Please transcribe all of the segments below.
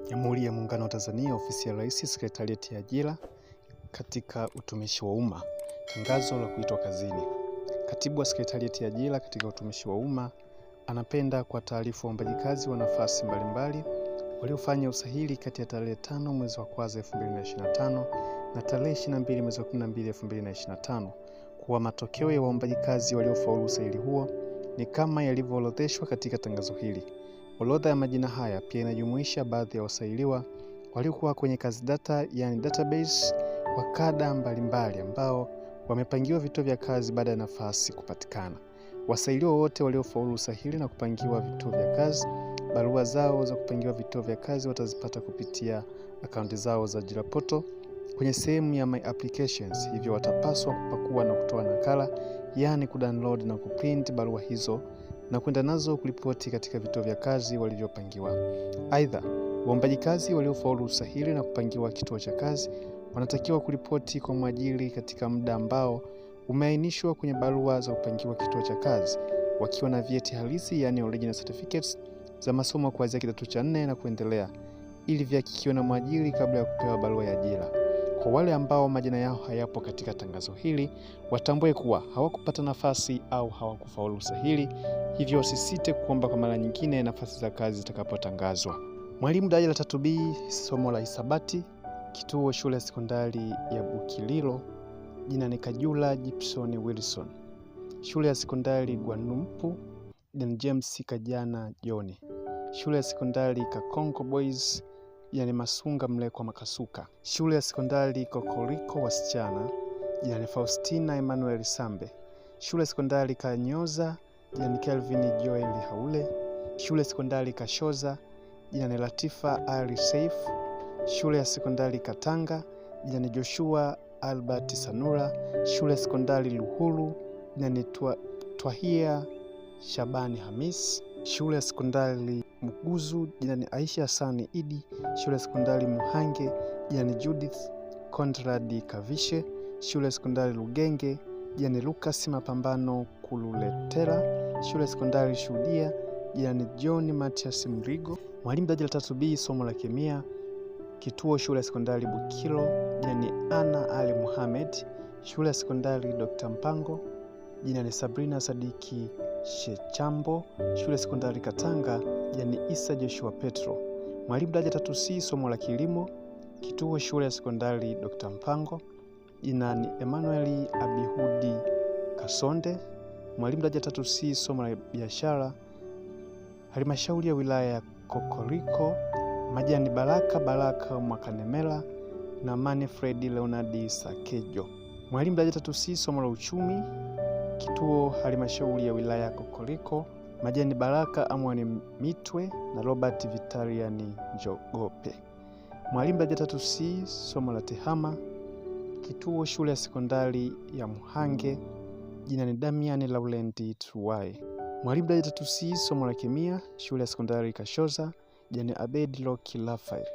Jamhuri ya Muungano wa Tanzania, Ofisi ya Rais, Sekretarieti ya Ajira katika Utumishi wa Umma. Tangazo la kuitwa kazini. Katibu wa Sekretarieti ya Ajira katika Utumishi wa Umma anapenda kwa taarifa waombaji kazi wa nafasi mbalimbali waliofanya usahili kati ya tarehe 5 mwezi wa kwanza 2025 na tarehe 22 mwezi wa 12 2025 kuwa matokeo ya waombaji kazi waliofaulu usahili huo ni kama yalivyoorodheshwa katika tangazo hili. Orodha ya majina haya pia inajumuisha baadhi ya wasailiwa waliokuwa kwenye kazi data, yani database, wa kada mbalimbali ambao wamepangiwa vituo vya kazi baada ya nafasi kupatikana. Wasailiwa wote waliofaulu usahili na kupangiwa vituo vya kazi, barua zao za kupangiwa vituo vya kazi watazipata kupitia akaunti zao za ajira portal kwenye sehemu ya my applications. Hivyo watapaswa kupakua na kutoa nakala, yani kudownload na kuprint barua hizo na kwenda nazo kuripoti katika vituo vya kazi walivyopangiwa. Aidha, waombaji kazi waliofaulu usahili na kupangiwa kituo cha kazi wanatakiwa kuripoti kwa mwajiri katika muda ambao umeainishwa kwenye barua za kupangiwa kituo cha kazi, wakiwa na vyeti halisi, yani original certificates za masomo kuanzia kidato cha 4 na kuendelea, ili vihakikiwe na mwajiri kabla ya kupewa barua ya ajira. Kwa wale ambao majina yao hayapo katika tangazo hili, watambue kuwa hawakupata nafasi au hawakufaulu usahili, hivyo usisite kuomba kwa mara nyingine nafasi za kazi zitakapotangazwa. Mwalimu daraja la 3B, somo la hisabati, kituo shule ya sekondari ya Bukililo, jina ni Kajula Gibson Wilson. Shule ya sekondari Gwanumpu, jina ni James Kajana Joni. Shule ya sekondari Kakonko Boys, jina ni Masunga Mlekwa Makasuka. Shule ya sekondari Kokoriko wasichana, jina ni Faustina Emmanuel Sambe. Shule ya sekondari Kanyoza, jina ni Kelvin Joel Haule. Shule ya sekondari Kashoza, jina ni Latifa Ali Saif. Shule ya sekondari Katanga, jina ni Joshua Albert Sanura. Shule ya sekondari Luhulu, jina ni Twahia Shabani Hamis. Shule ya sekondari Muguzu, jina ni Aisha Hasani Idi. Shule ya sekondari Muhange, jina ni Judith Conrad Kavishe. Shule ya sekondari Lugenge, jina ni Lucas Mapambano Kululetera. Shule ya sekondari Shuhudia, jina ni John Matias Mrigo. Mwalimu daraja la 3B, somo la kemia, kituo shule ya sekondari Bukilo, jina ni Ana Ali Muhammad. Shule ya sekondari Dr. Mpango, jina ni Sabrina Sadiki Shechambo. Shule ya sekondari Katanga, jina ni Isa Joshua Petro. Mwalimu daraja 3C, somo la kilimo, kituo shule ya sekondari Dr. Mpango, jina ni Emmanuel Abihudi Kasonde. Mwalimu daraja 3C, somo la biashara, halmashauri ya wilaya ya Kokoriko, majina ni Baraka Mwakanemela na Mane Fredi Leonardi Sakejo. Mwalimu daraja 3C, somo la uchumi, kituo halmashauri ya wilaya ya Kokoriko, majina ni Baraka Amwani Mitwe na Robert Vitaliani Njogope. Mwalimu daraja 3C, somo la tehama, kituo shule ya sekondari ya Muhange, jina ni Damian Laurenti Truwai. Mwalimu daraja 3C, somo la kemia, shule ya sekondari Kashoza, jina ni Abed Loki Rafael.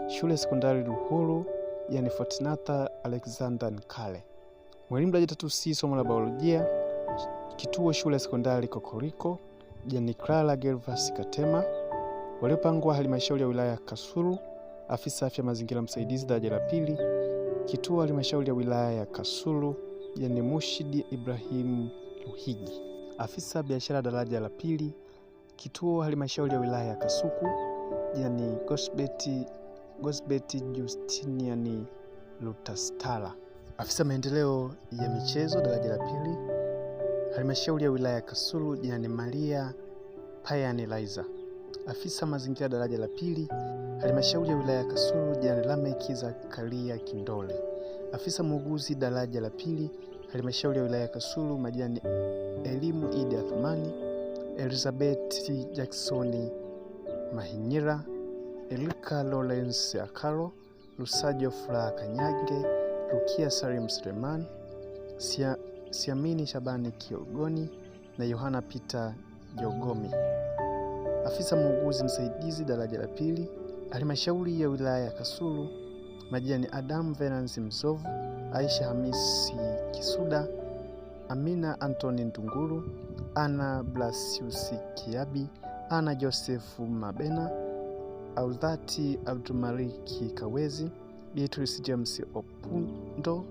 Shule ya sekondari Luhuru, jina ni Fortunata Alexander Nkale. Mwalimu daraja 3C, somo la biolojia, kituo shule ya sekondari Kokoriko, jina ni Clara Gervas Katema. Waliopangwa halmashauri ya wilaya Kasulu, afisa afya mazingira msaidizi daraja la 2, kituo halmashauri ya wilaya ya Kasulu, jina ni Mushidi Ibrahim Luhigi. Afisa biashara daraja la 2, kituo halmashauri ya wilaya ya Kasuku, jina ni Gosbeti Justiniani Lutastala. Afisa maendeleo ya michezo daraja la 2, halmashauri ya wilaya ya Kasulu, jina ni Maria Payani Liza. Afisa mazingira daraja la 2, halmashauri ya wilaya ya Kasulu, jina ni Lameki Zakaria Kindole. Afisa muuguzi daraja la 2, halmashauri ya wilaya ya Kasulu, majina ni Elimu Idi Athmani, Elizabeth Jacksoni Mahinyira, Elika Lawrence Akalo, Lusajo Fla Kanyange, Rukia Salim Suleiman, Siamini Shabani Kiogoni na Yohana Peter Jogomi. Afisa muuguzi msaidizi daraja la 2, halmashauri ya wilaya ya Kasulu, majina ni Adam Venance Mzovu, Aisha Hamisi Kisuda, Amina Anthony Ndunguru, Ana Blasius Kiabi, Ana Joseph Mabena, Audhati Abdulmaliki Kawezi, Beatrice James Opundo,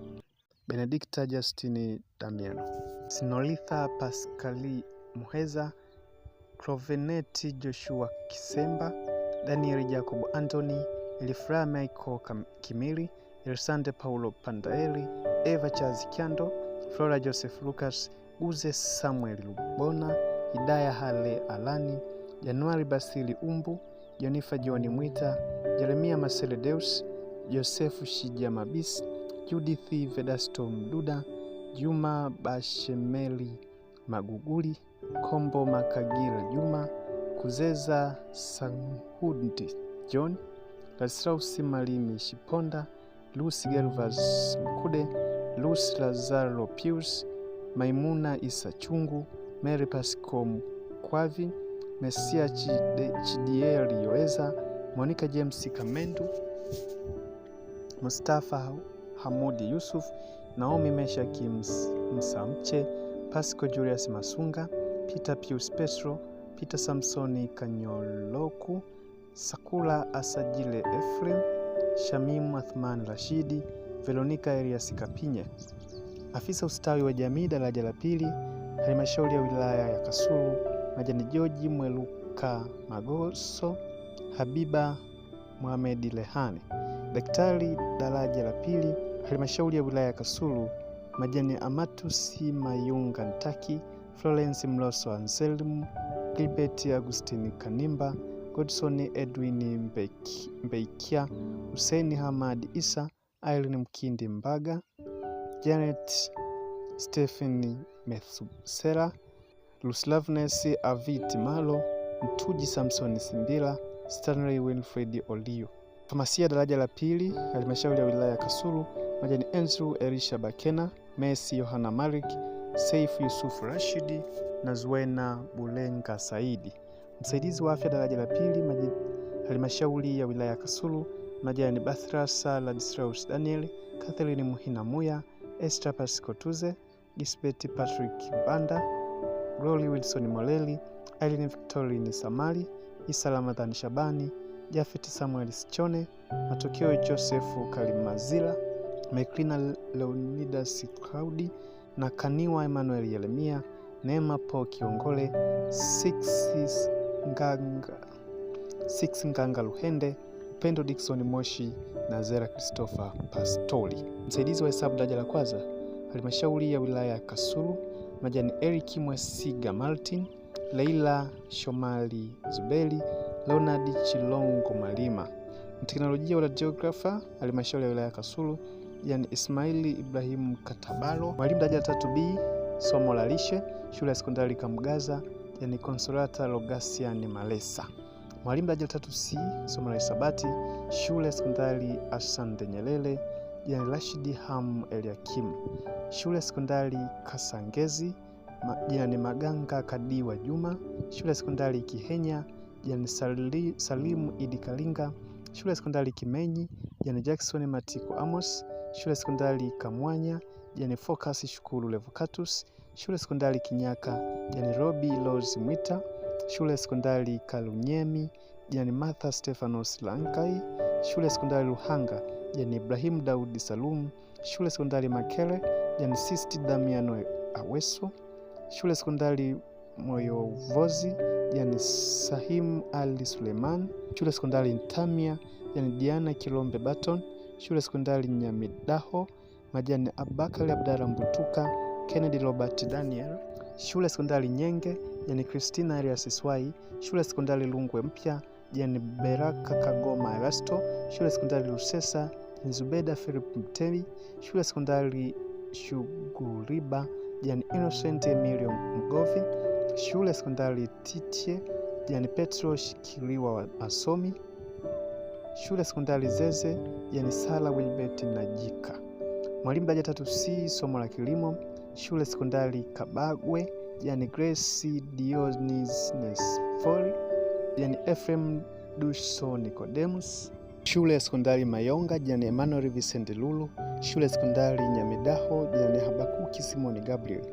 Benedicta Justini Damiano, Sinolitha Pascali Muheza, Proveneti Joshua Kisemba, Daniel Jacob Anthony, Elifra Michael Kimili, Elisande Paulo Pandaeli, Eva Charles Kiando, Flora Joseph Lucas, Uze Samuel Lubona, Hidaya Hale Alani, Januari Basili Umbu, Jenifer John Mwita, Jeremia Marcele Deus, Joseph Shija Mabisi, Judith Vedasto Mduda, Juma Bashemeli Maguguli, Kombo Makagila Juma, Kuzeza Sanhundi John, Lasrausi Malimi Shiponda, Lucy Gervas Mkude, Lucy Lazaro Pius, Maimuna Isa Chungu, Mary Pasco Mkwavi, Mesia Chidieli Yoeza, Monica James Kamendu, Mustafa Hamudi Yusuf, Naomi Meshaki Msamche, Pasco Julius Masunga, Peter Pius Petro, Peter Samsoni Kanyoloku, Sakula Asajile Efrem, Shamim Athman Rashidi, Veronica Elias Kapinye. Afisa ustawi wa jamii daraja la pili, halmashauri ya wilaya ya Kasulu, Majani George Mweluka Magoso, Habiba Mohamed Lehane. Daktari daraja la pili, halmashauri ya wilaya ya Kasulu, Majani Amatusi Mayunga Ntaki, Florence Mloso Anselm, Gilbert Agustini Kanimba, Godson Edwin Mbeikia, Hussein Hamad Isa, Irene Mkindi Mbaga, Janet Stephen Methusela, Luslavnes Aviti Malo, Mtuji Samson Simbila, Stanley Winfred Olio. Famasia daraja la pili, halmashauri ya wilaya ya Kasulu, Majani Andrew Elisha Bakena, Messi Yohana Malik, Saif Yusuf Rashidi na Zuena Bulenga Saidi. Msaidizi wa afya daraja la pili, halmashauri ya wilaya ya Kasulu, Majani Bathrasa Ladislaus Daniel, Catherine Muhina Muya, Esther Pascotuze, Gisbert Patrick Banda, Glory Wilson Moleli, Aileen Victorine Samali, Isa Ramadhan Shabani, Jafet Samuel Sichone, Matokeo Joseph Kalimazila, Meklina Leonidas Claudi na Kaniwa Emmanuel Yeremia, Neema Po Kiongole, Six Nganga Luhende, Upendo Dickson Moshi na Zera Christopher Pastori. Msaidizi wa hesabu daraja la kwanza, halmashauri ya wilaya ya Kasulu, Majani Eric Mwesiga Martin, Leila Shomali Zubeli, Leonard Chilongo Malima. Mteknolojia wa radiografa, halmashauri ya wilaya ya Kasulu, yani Ismaili Ibrahim Katabalo. Mwalimu daraja la 3B, somo la lishe, shule ya sekondari Kamgaza, yani Consolata Logasian Malesa. Mwalimu daraja la 3C, somo la hisabati, shule ya sekondari Asante Nyerere, yani Rashidi Ham Eliakim. Shule ya sekondari Kasangezi, yani Maganga Kadiwa Juma. Shule ya sekondari Kihenya, yani Salimu Idi Kalinga. Shule ya sekondari Kimenyi, yani Jackson Matiko Amos. Shule ya sekondari Kamwanya, yani Focus Shukuru Levocatus. Shule ya sekondari Kinyaka, yani Robi Rose Mwita. Shule ya sekondari Kalunyemi, yani Martha Stephanos Lankai. Shule ya sekondari Luhanga, yani Ibrahim Daudi Salum. Shule ya sekondari Makele, yani Sisti Damiano Aweso. Shule ya sekondari Moyovozi, yani Sahim Ali Suleiman. Shule ya sekondari Ntamia, yani Diana Kilombe Baton. Shule ya sekondari Nyamidaho, Majani Abakali Abdara Mbutuka, Kennedy Robert Daniel. Shule ya sekondari Nyenge, yani Christina Elias Swai. Shule ya sekondari Lungwe Mpya, yani Beraka Kagoma Erasto. Shule ya sekondari Lusesa, yani Zubeda Philip Mtemi. Shule ya sekondari Shuguriba, yani Innocent Emilio Mgovi. Shule ya sekondari Titie, yani Petro Shikiliwa Asomi. Shule ya sekondari Zeze, yani Sala Wilbert Najika. Mwalimu daraja 3C, somo la kilimo, shule ya sekondari Kabagwe, yani Grace Dionis Nesfori, yani Ephraim Duso Nicodemus. Shule ya sekondari Mayonga, yani Emmanuel Vicente Lulu. Shule ya sekondari Nyamidaho, yani Habakuki Simoni Gabriel.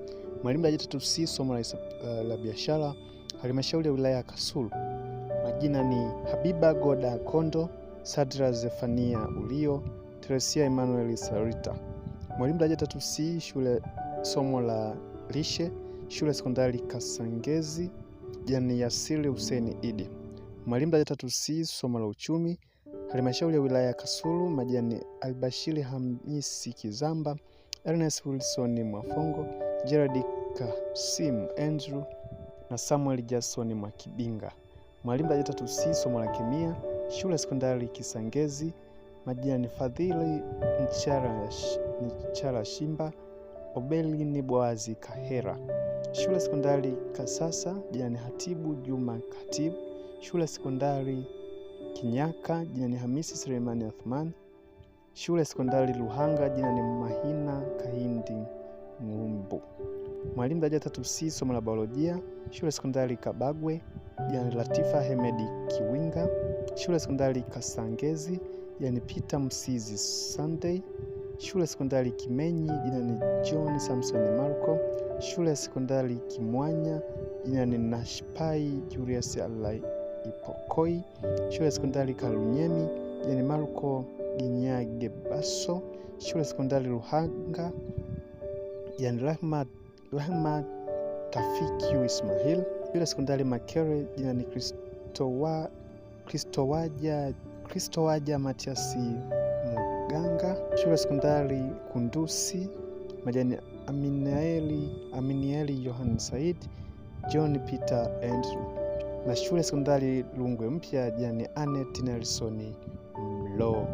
Mwalimu daraja 3C, somo la biashara, halmashauri ya wilaya ya Kasulu, Majina ni Habiba Goda Kondo, Sadra Zefania Ulio, Teresia Emmanuel Sarita. Mwalimu daraja 3C, shule somo la lishe, shule sekondari Kasangezi, jani Yasili Hussein Idi. Mwalimu daraja 3C, somo la uchumi, halmashauri ya wilaya Kasulu, majani Albashiri Hamisi Kizamba, Ernest Wilson Mwafongo, Gerard Kasim Andrew na Samuel Jason Mwakibinga. Mwalimu daraja 3C, somo la kemia, shule sekondari Kisangezi, majani Fadhili Nchara Shimba, Obeli ni Boazi Kahera. Shule sekondari Kasasa, jani Hatibu Juma Katibu. Shule sekondari Kinyaka, jina Hamisi Suleimani Athman. Shule sekondari Luhanga, jina ni Mahina Kahindi Ngumbu. Mwalimu daraja 3C, somo la biolojia, shule sekondari Kabagwe, jina Latifa Hemedi Kiwinga. Shule sekondari Kasangezi, jina Peter Msizi Sunday. Shule sekondari Kimenyi, jina ni John Samson Marco. Shule sekondari Kimwanya, jina ni Nashpai Julius Alai Ipokoi. Shule sekondari Kalunyemi, jina ni Marco Ginyage Baso. Shule sekondari Luhanga, jina ni Rahma Tafiki Ismail. Shule sekondari Makere, jina ni Kristowaja Matiasi Muganga. Shule sekondari Kundusi, majani Aminieli Johan Said, John Peter Andrew. Na shule sekondari Lungwe Mpya, jina ni Annette Nelson Mlo.